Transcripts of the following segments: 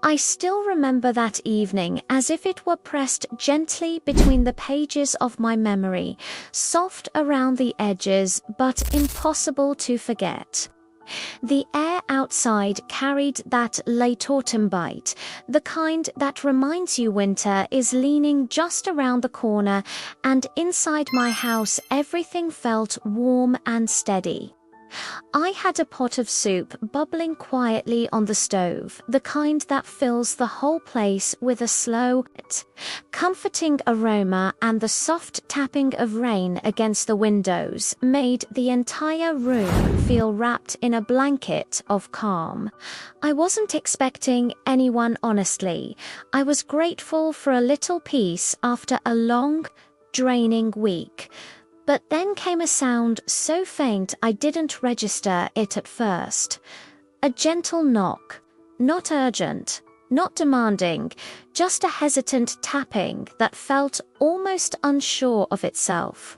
I still remember that evening as if it were pressed gently between the pages of my memory, soft around the edges but impossible to forget. The air outside carried that late autumn bite, the kind that reminds you winter is leaning just around the corner, and inside my house everything felt warm and steady. I had a pot of soup bubbling quietly on the stove, the kind that fills the whole place with a slow, comforting aroma, and the soft tapping of rain against the windows made the entire room feel wrapped in a blanket of calm. I wasn't expecting anyone, honestly. I was grateful for a little peace after a long, draining week. But then came a sound so faint I didn't register it at first. A gentle knock, not urgent, not demanding, just a hesitant tapping that felt almost unsure of itself.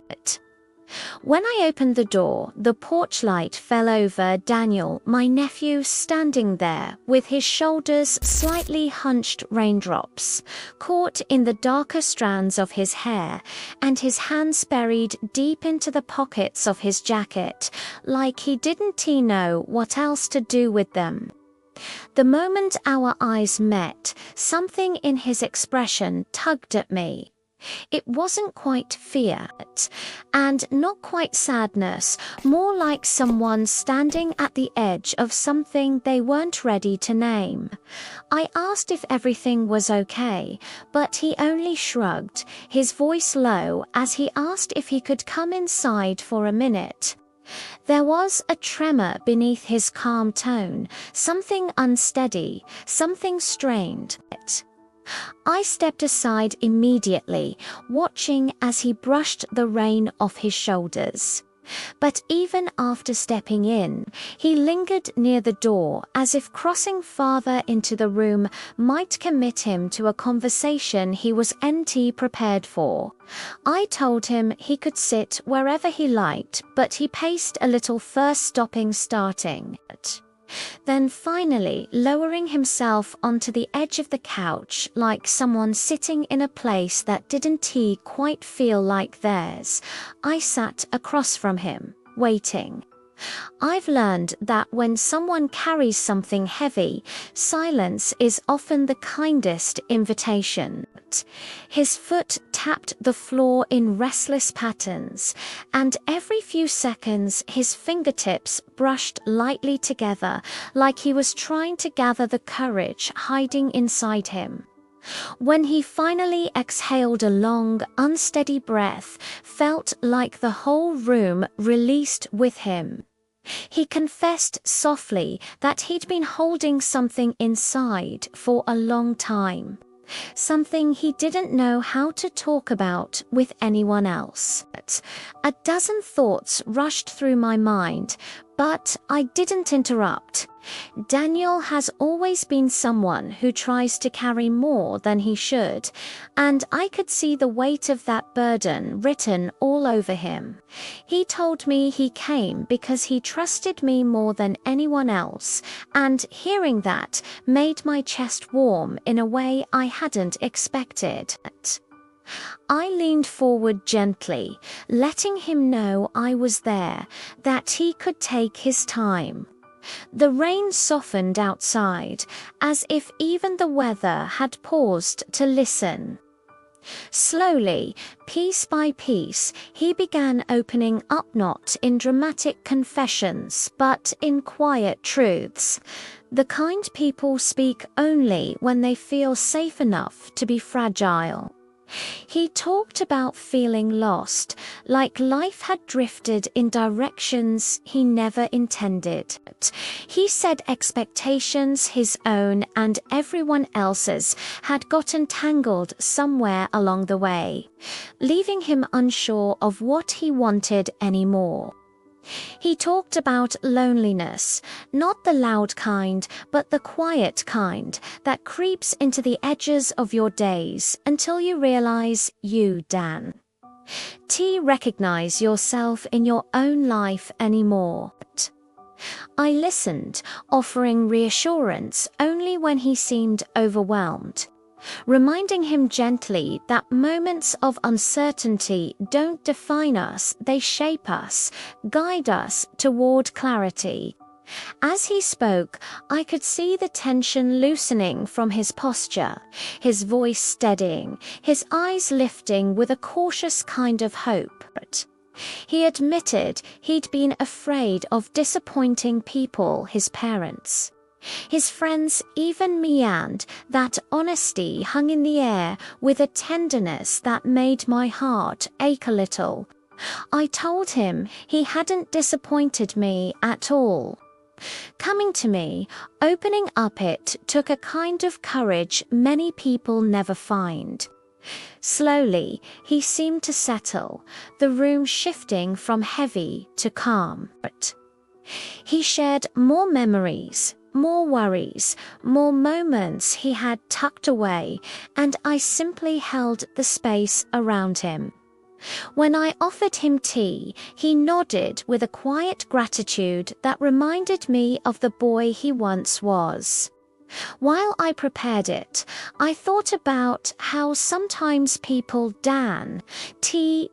When I opened the door, the porch light fell over Daniel, my nephew, standing there with his shoulders slightly hunched, raindrops caught in the darker strands of his hair, and his hands buried deep into the pockets of his jacket, like he didn't know what else to do with them. The moment our eyes met, something in his expression tugged at me. It wasn't quite fear, and not quite sadness, more like someone standing at the edge of something they weren't ready to name. I asked if everything was okay, but he only shrugged, his voice low, as he asked if he could come inside for a minute. There was a tremor beneath his calm tone, something unsteady, something strained. I stepped aside immediately, watching as he brushed the rain off his shoulders. But even after stepping in, he lingered near the door, as if crossing farther into the room might commit him to a conversation he was prepared for. I told him he could sit wherever he liked, but he paced a little, first starting. Then finally lowering himself onto the edge of the couch like someone sitting in a place that didn't quite feel like theirs. I sat across from him, waiting. I've learned that when someone carries something heavy, silence is often the kindest invitation. His foot tapped the floor in restless patterns, and every few seconds his fingertips brushed lightly together, like he was trying to gather the courage hiding inside him. When he finally exhaled, a long, unsteady breath felt like the whole room released with him. He confessed softly that he'd been holding something inside for a long time, something he didn't know how to talk about with anyone else. A dozen thoughts rushed through my mind, but I didn't interrupt. Daniel has always been someone who tries to carry more than he should, and I could see the weight of that burden written all over him. He told me he came because he trusted me more than anyone else, and hearing that made my chest warm in a way I hadn't expected. I leaned forward gently, letting him know I was there, that he could take his time. The rain softened outside, as if even the weather had paused to listen. Slowly, piece by piece, he began opening up, not in dramatic confessions, but in quiet truths, the kind people speak only when they feel safe enough to be fragile. He talked about feeling lost, like life had drifted in directions he never intended. He said expectations, his own and everyone else's, had gotten tangled somewhere along the way, leaving him unsure of what he wanted anymore. He talked about loneliness, not the loud kind, but the quiet kind that creeps into the edges of your days until you realize you, Dan, recognize yourself in your own life anymore. I listened, offering reassurance only when he seemed overwhelmed, reminding him gently that moments of uncertainty don't define us, they shape us, guide us toward clarity. As he spoke, I could see the tension loosening from his posture, his voice steadying, his eyes lifting with a cautious kind of hope. He admitted he'd been afraid of disappointing people, his parents. His friends, even me, and that honesty hung in the air with a tenderness that made my heart ache a little. I told him he hadn't disappointed me at all. Coming to me, opening up, it took a kind of courage many people never find. Slowly, he seemed to settle, the room shifting from heavy to calm. He shared more memories, more worries, more moments he had tucked away, and I simply held the space around him. When I offered him tea, he nodded with a quiet gratitude that reminded me of the boy he once was. While I prepared it, I thought about how sometimes people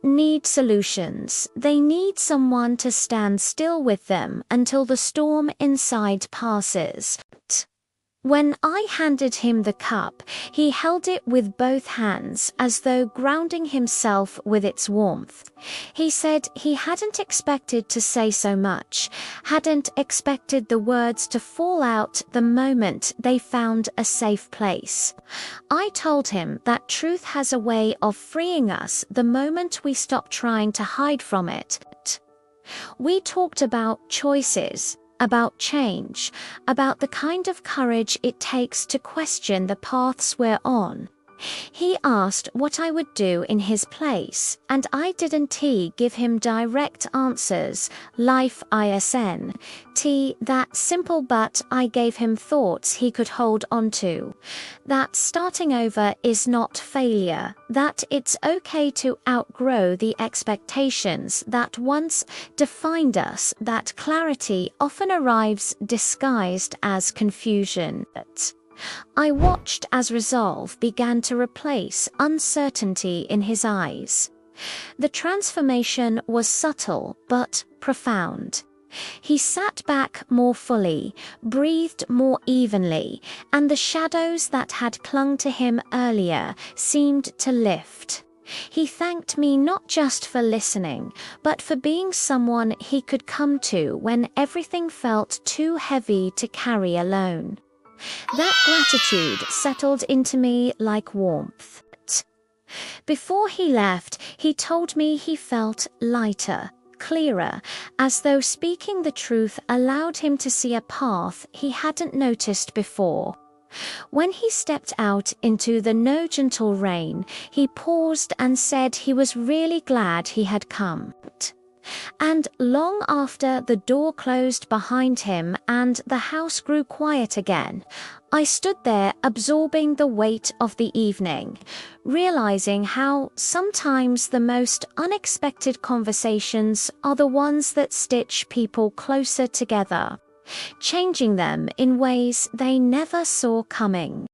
need solutions. They need someone to stand still with them until the storm inside passes. When I handed him the cup, he held it with both hands as though grounding himself with its warmth. He said he hadn't expected to say so much, hadn't expected the words to fall out the moment they found a safe place. I told him that truth has a way of freeing us the moment we stop trying to hide from it. We talked about choices, about change, about the kind of courage it takes to question the paths we're on. He asked what I would do in his place, and I didn't give him direct answers, life isn't that simple, but I gave him thoughts he could hold on to. That starting over is not failure, that it's okay to outgrow the expectations that once defined us, that clarity often arrives disguised as confusion. I watched as resolve began to replace uncertainty in his eyes. The transformation was subtle but profound. He sat back more fully, breathed more evenly, and the shadows that had clung to him earlier seemed to lift. He thanked me not just for listening, but for being someone he could come to when everything felt too heavy to carry alone. That gratitude settled into me like warmth. Before he left, he told me he felt lighter, clearer, as though speaking the truth allowed him to see a path he hadn't noticed before. When he stepped out into the gentle rain, he paused and said he was really glad he had come. And long after the door closed behind him and the house grew quiet again, I stood there absorbing the weight of the evening, realizing how sometimes the most unexpected conversations are the ones that stitch people closer together, changing them in ways they never saw coming.